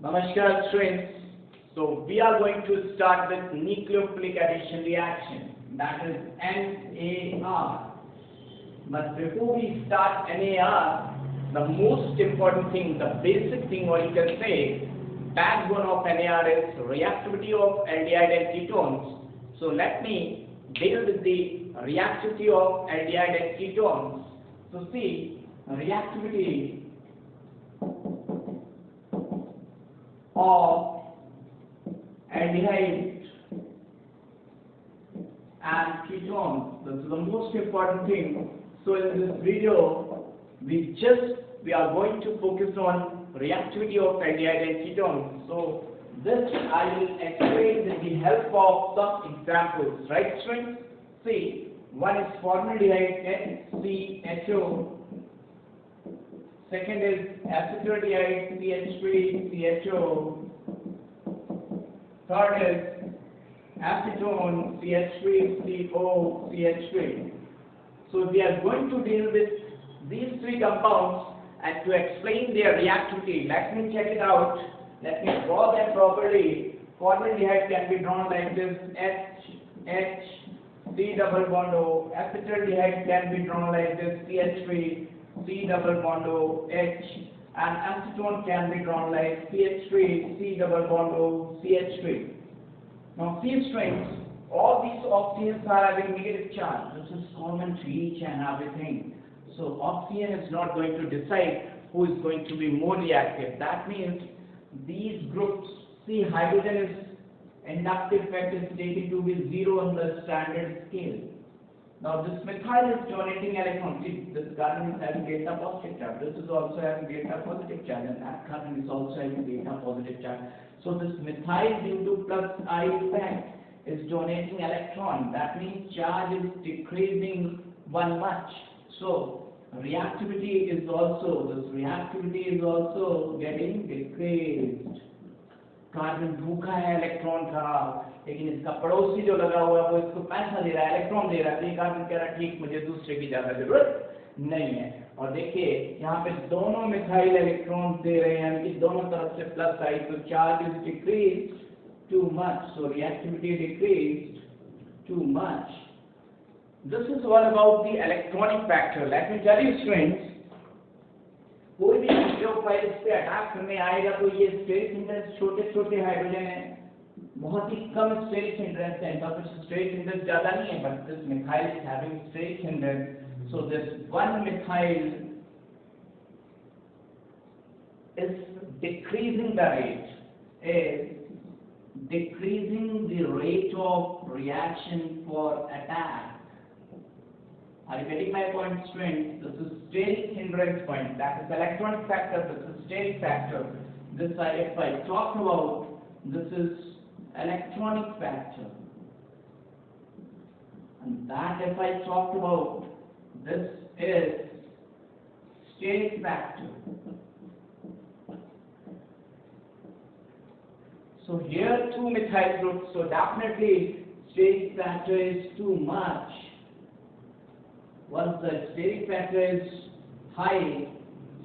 Namaskar students. So we are going to start with nucleophilic addition reaction, that is NAR. But before we start NAR, the most important thing, the basic thing, or you can say backbone of NAR is reactivity of aldehyde and ketones. So let me deal with the reactivity of aldehyde and ketones. So see, reactivity of aldehyde and ketones. This is the most important thing. So in this video, we are going to focus on reactivity of aldehyde and ketones. So this I will explain with the help of some examples, right students? See, one is formaldehyde NCHO. Second is acetaldehyde CH3CHO. Third is acetone CH3CO CH3. So we are going to deal with these three compounds, and to explain their reactivity, let me check it out. Let me draw them properly. Formaldehyde can be drawn like this: H C double bond O. Acetaldehyde can be drawn like this: CH3 C double bond O H, and acetone can be drawn like CH3 C double bond O CH3. Now see strings, all these oxygens are having negative charge. This is common to each and everything. So oxygen is not going to decide who is going to be more reactive. That means these groups, see, hydrogen is inductive effect is taken to be 0 on the standard scale. Now this methyl is donating electrons. See, this carbon is having delta positive charge. This is also having delta positive charge, and that carbon is also having delta positive charge. So this methyl due to plus I effect is donating electron. That means charge is decreasing one much. So reactivity is also getting decreased. Carbon भूखा है electron का, लेकिन इसका पड़ोसी जो लगा हुआ है वो इसको पैसा दे रहा है, इलेक्ट्रॉन दे रहा है, तो ये कार्बन कह रहा है ठीक, मुझे दूसरे की ज्यादा जरूरत नहीं है। और देखिए यहाँ पे दोनों मिथाइल इलेक्ट्रॉन दे रहे हैं, कि दोनों तरफ से प्लस आई, तो charge is decrease too much, so reactivity decrease too much. This is all about the electronic factor. Let me tell you students, कोई भी न्यूक्लियोफाइल इस पे अटैक करने आएगा तो ये स्टेरिक हिंड्रेंस छोटे छोटे हाइड्रोजन है, बहुत ही कम स्टेरिक हिंड्रेंस है, इनका कुछ स्टेरिक हिंड्रेंस ज्यादा नहीं है, but this methyl is having steric hindrance. So this one methyl is decreasing the rate of reaction for attack. Are you getting my point, students? This is steric hindrance point. That is electronic factor. This is steric factor. This if I talk about, this is electronic factor. And that if I talk about, this is steric factor. So here two methyl groups. So definitely steric factor is too much. Once the steric factor is high,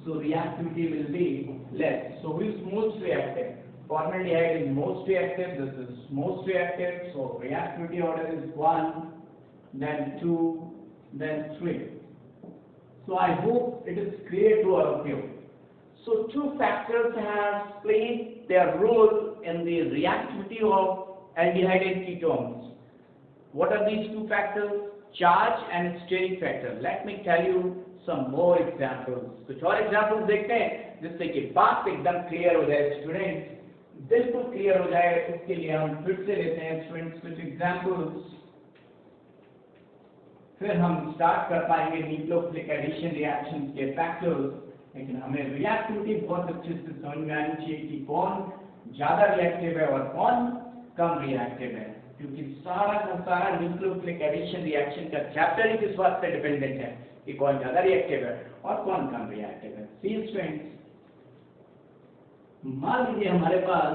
so reactivity will be less. So who is most reactive? Formaldehyde is most reactive. This is most reactive. So reactivity order is 1, then 2, then 3. So I hope it is clear to all of you. So two factors have played their role in the reactivity of aldehyde and ketones. What are these two factors? Charge and steric factor. Let me tell you some more examples. कुछ और examples देखते हैं जिससे कि बात एकदम clear हो जाए स्टूडेंट्स, बिल्कुल clear हो जाए. इसके लिए हम फिर से लेते हैं स्टूडेंट्स कुछ examples, फिर हम start कर पाएंगे nucleophilic addition reaction के factors. लेकिन हमें reactivity बहुत अच्छे से समझ में आनी चाहिए कि कौन ज्यादा reactive है और कौन कम reactive है, क्योंकि सारा का सारा न्यूक्लियोफिलिक एडिशन रिएक्शन का चैप्टर ही किस बात पे डिपेंडेंट है कि कौन ज्यादा रिएक्टिव है और कौन कम रिएक्टिव है. सी स्टूडेंट्स, मान लीजिए हमारे पास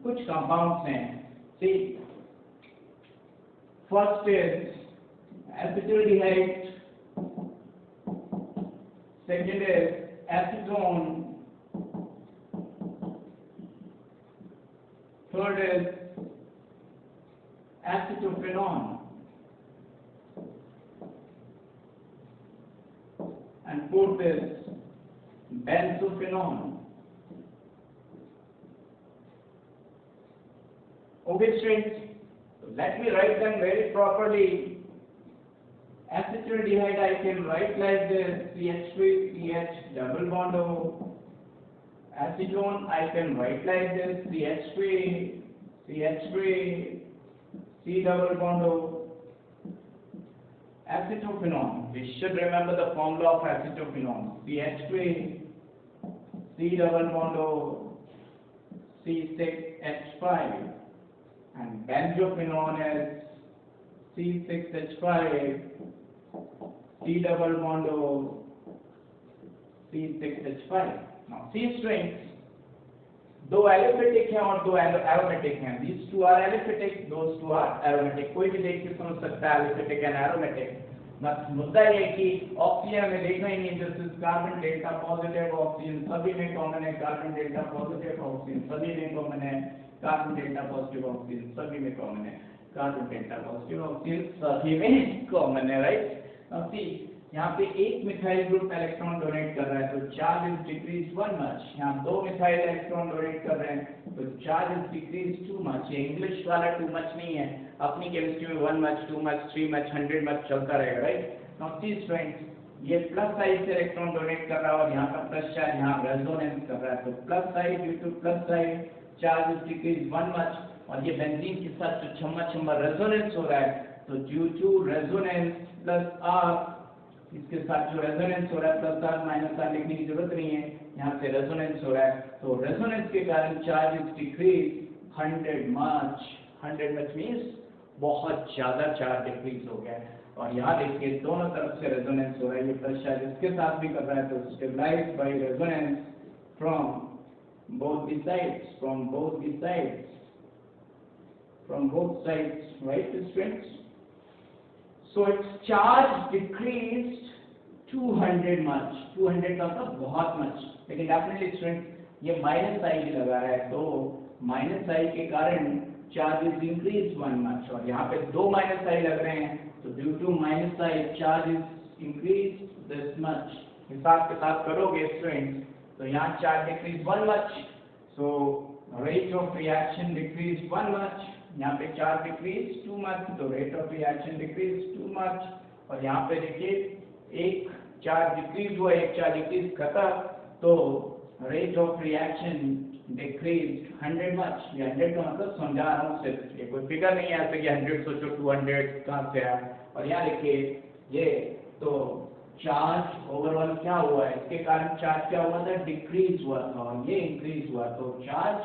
कुछ कंपाउंड्स हैं. See, first is acetaldehyde, second is acetone, Third is acetophenone. And fourth is benzophenone. Okay, students, so let me write them very properly. Acetaldehyde I can write like this: CH3CH double bond O. Acetone I can write like this: CH3 C double bond O. Acetophenone, we should remember the formula of acetophenone: CH3 C double bond O C6H5, and benzophenone is C6H5 C double bond O C6H5. Now C strings, दो aliphatic हैं और दो aromatic हैं. These two are aliphatic, those two are aromatic. कोई भी देख के समझ सकता है aliphatic and aromatic. बस मुद्दा ये है कि ऑक्सीजन में देखना ही नहीं, जैसे कार्बन डेल्टा पॉजिटिव ऑक्सीजन सभी में कॉमन है, कार्बन डेल्टा पॉजिटिव ऑक्सीजन सभी में कॉमन है, कार्बन डेल्टा पॉजिटिव ऑक्सीजन सभी में कॉमन है, कार्बन डेल्टा पॉजिटिव ऑक्सीजन सभी में कॉमन है, राइट. अब सी यहाँ पे एक मिथाइल ग्रुप इलेक्ट्रॉन डोनेट कर रहा है तो चार्ज इज डिक्रीज 1 मच. यहाँ दो मिथाइल इलेक्ट्रॉन डोनेट कर रहे हैं तो चार्ज इज डिक्रीज 2 मच. ये इंग्लिश वाला 2 मच नहीं है, अपनी केमिस्ट्री में 1 मच 2 मच 3 मच 100 मच चलता रहेगा, राइट. नाउ सी स्टूडेंट्स, ये प्लस साइड से इलेक्ट्रॉन डोनेट कर रहा है और यहाँ का प्लस चार्ज यहाँ रेजोनेंस कर रहा है, तो plus side due two plus side charge is decrease 1 much. और ये बेंजीन के साथ जो छम्मा रेजोनेंस हो रहा है, तो due to resonance plus R, इसके साथ जो रेजोनेंस हो रहा है प्लस आर माइनस आर लिखने की जरूरत नहीं है, यहाँ से रेजोनेंस हो रहा है, तो रेजोनेंस के कारण charge is decrease 100 much. 100 much means बहुत ज्यादा चार्ज डिक्रीज हो गया है. और यहाँ देखिए दोनों तरफ से रेजोनेंस हो रहा है, ये प्लस चार्ज इसके साथ भी कर रहा है, तो stabilised by resonance from both the sides, right, students? So its charge decreased 200 much. 200 का मतलब बहुत much. लेकिन definitely students ये माइनस आई लगा है, तो माइनस आई के कारण चार्ज इज इंक्रीज 1 much. और यहाँ पे दो माइनस आई लग रहे हैं, तो due to minus I charge is increase this much. हिसाब किताब करोगे स्टूडेंट्स तो यहाँ charge decrease 1 much. So rate of reaction decrease 1 much. यहाँ पे चार्ज डिक्रीज 2 much, तो rate of reaction decrease 2 much. और यहाँ पे देखिए एक चार्ज डिक्रीज हुआ, एक चार्ज डिक्रीज करता, तो rate of reaction decrease 100 much. ये 100 का मतलब समझा रहा हूँ, सिर्फ ये कोई फिगर नहीं है ऐसे कि 100 सोचो 200 कहाँ से आया. और यहाँ देखिए ये तो चार्ज ओवरऑल क्या हुआ है, इसके कारण चार्ज क्या हुआ था, डिक्रीज हुआ था, और ये इंक्रीज हुआ, तो चार्ज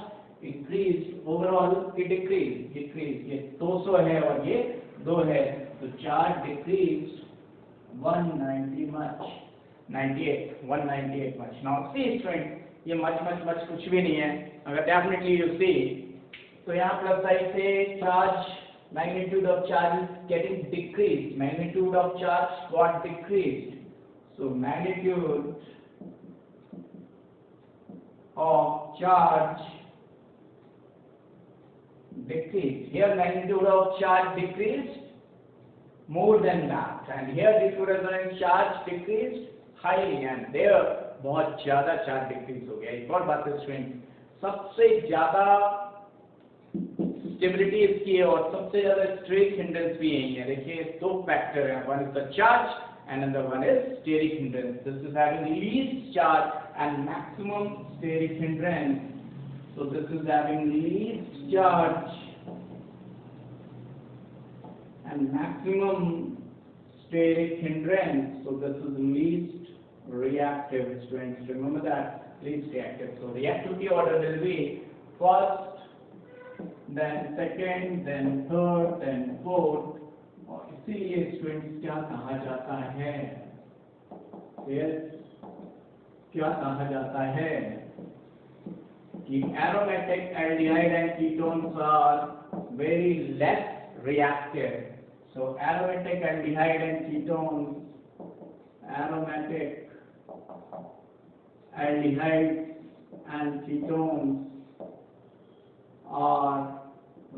इंक्रीज ओवरऑल की डिक्रीज. ये 200 है और ये 2 है, तो charge decrease 198 much. Now see student, ये मच कुछ भी नहीं है. अगर डेफिनेटली यू सी, तो यहाँ प्लस साइड से charge magnitude of charge is getting decreased. Magnitude of charge got decreased. So magnitude of charge decreased. Here magnitude of charge decreased more than that, and here due to resonance charge decreased highly, and there बहुत ज़्यादा charge decrease हो गया. एक और बात है student, सबसे ज़्यादा स्टेबिलिटी इसकी है और सबसे ज़्यादा स्टेरिक हिंड्रेंस भी यही है. देखिए दो फैक्टर हैं, one is the charge and another one is steric hindrance. This is having least charge and maximum steric hindrance. So this is having least charge and maximum steric hindrance. So this is least reactive. Students, remember that, least reactive. So reactivity order will be first, then second, then third, then fourth. और इसीलिए students क्या कहा जाता है, क्या कहा जाता है कि aromatic aldehyde and ketones are very less reactive. So aromatic aldehyde and ketones, aromatic aldehyde and ketones are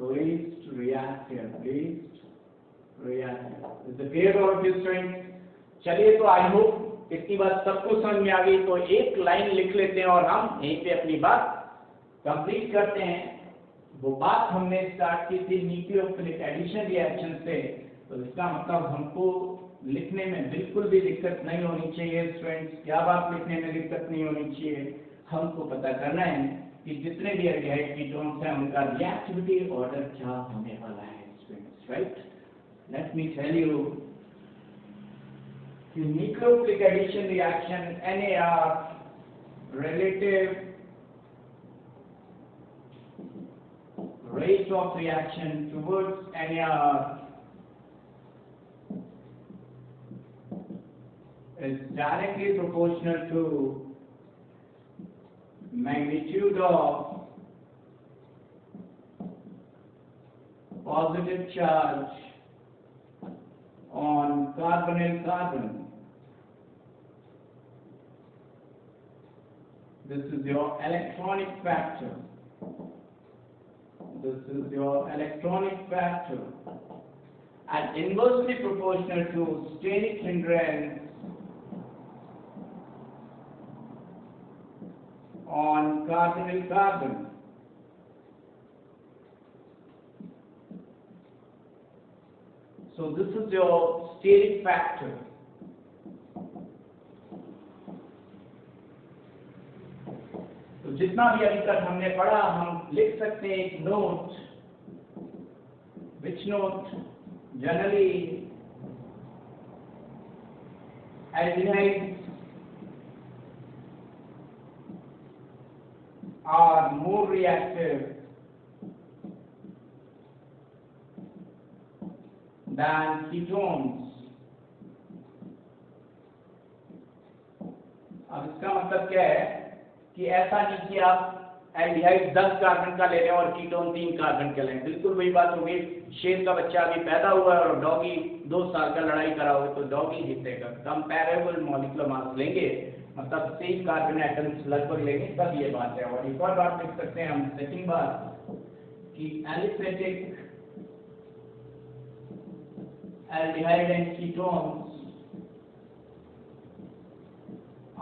least reactive. Is it clear to all of you students? चलिए तो आई होप इतनी बात सबको समझ में आ गई, तो एक लाइन लिख लेते हैं और हम यहीं पे अपनी बात कंप्लीट करते हैं। वो बात हमने स्टार्ट की थी न्यूक्लियोफिलिक एडिशन रिएक्शन से, तो इसका मतलब हमको लिखने में बिल्कुल भी दिक्कत नहीं होनी चाहिए स्टूडेंट्स। क्या बात लिखने में दिक्कत नहीं होनी चाहिए? हमको पता करना है कि जितने भी एल्डिहाइड कीटोन्स हैं उनका रिएक्टिविटी ऑर्डर क्या होने वाला है students, right? Let me tell you कि nucleophilic addition reaction NAR relative rate of reaction towards NAR is directly proportional to magnitude of positive charge on carbonyl carbon. This is your electronic factor. And inversely proportional to steric hindrance on carbonyl carbon. So this is your steric factor. तो जितना भी अभी तक हमने पढ़ा हम लिख सकते हैं एक note, which note generally aldehydes are more reactive than ketones. अब इसका मतलब क्या है कि ऐसा नहीं कि आप एल्डिहाइड 10 कार्बन का ले रहे हैं और कीटोन 3 कार्बन का लें। बिल्कुल वही बात होगी, शेर का बच्चा अभी पैदा हुआ है और डॉगी 2 साल का लड़ाई करा हुआ तो डॉगी जीतेगा। कंपैरेबल मॉलिक्यूलर मास लेंगे, मतलब सेम कार्बन एटम्स लगभग लेंगे, तब ये बात है। और एक और बात लिख सकते हैं हम, सेकंड बात कि aliphatic aldehyde and ketones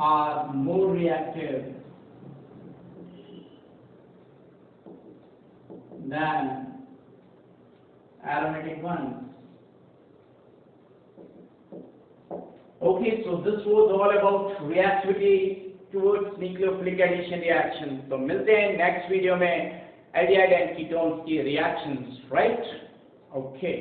are more reactive than aromatic ones. Okay, so this was all about reactivity towards nucleophilic addition reaction. तो मिलते हैं नेक्स्ट वीडियो में एल्डिहाइड एंड कीटोन्स की रिएक्शंस, राइट? ओके।